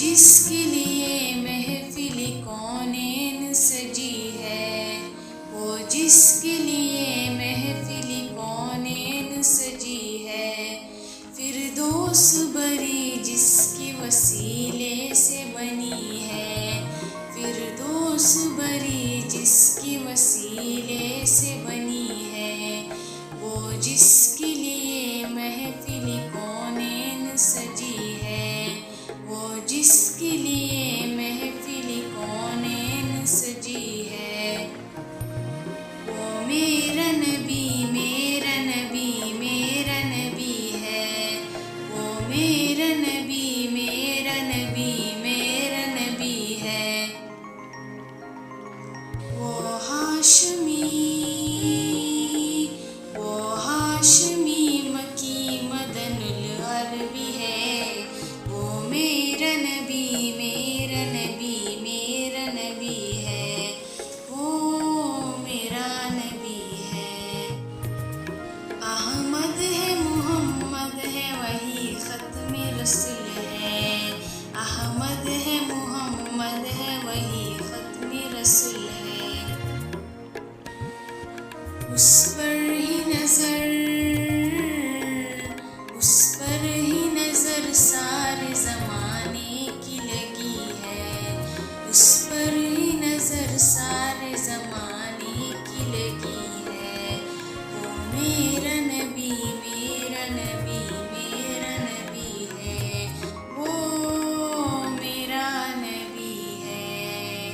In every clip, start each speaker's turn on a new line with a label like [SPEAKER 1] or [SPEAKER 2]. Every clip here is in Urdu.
[SPEAKER 1] جس کے لیے محفل کونین سجی ہے، وہ جس کے لیے محفل کونین سجی ہے، فردوس بری جس کے وسیلے سے بنی ہے، فردوس بری جس کے وسیلے سے بنی ہے، وہ جس کے لیے محفل کونین سجی ہے، وہ جس کے لیے محفل کونین سجی ہے۔ وہ میرا نبی میرا نبی میرا نبی ہے، وہ میرا نبی میرا نبی میرا نبی ہے۔ وہ ہاشمی مکی مدن العربی ہے، وہ میرا نبی میرا نبی میرا نبی ہے، وہ میرا نبی ہے۔ احمد ہے محمد ہے وہی ختم رسول ہے، احمد ہے محمد ہے وہی ختم رسول ہے۔ اس پر ہی نظر، اس پر ہی نظر سارے زمانے کی لگی ہے، اس پر ہی نظر سارے زمانے کی لگی ہے، وہ میرا نبی میرا نبی میرا نبی ہے، وہ میرا نبی ہے۔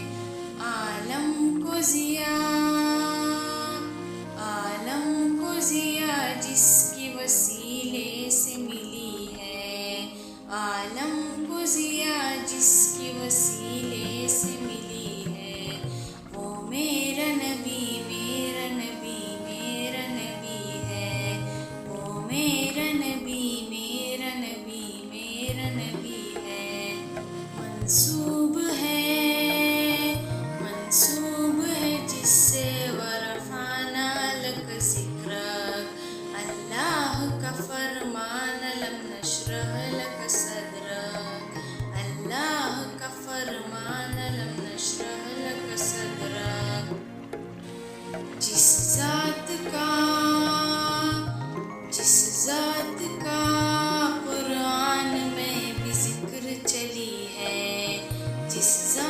[SPEAKER 1] عالم کو ضیا جس کے وسیلے سے ملی ہے، عالم کو ضیا جس کے وسیلے سے ملی ہے، وہ میرا نبی میرا نبی میرا نبی ہے، وہ میرا نبی میرا نبی میرا نبی ہے۔ منسوب ہے جس سے ورفعنا لک ذکرک، اللہ کا فرمان لم نشرح لک صدرک، اللہ کا فرمان لم نشرح لک صدرک۔ جس ذات کا قرآن میں بھی ذکر چلی ہے، جس ذات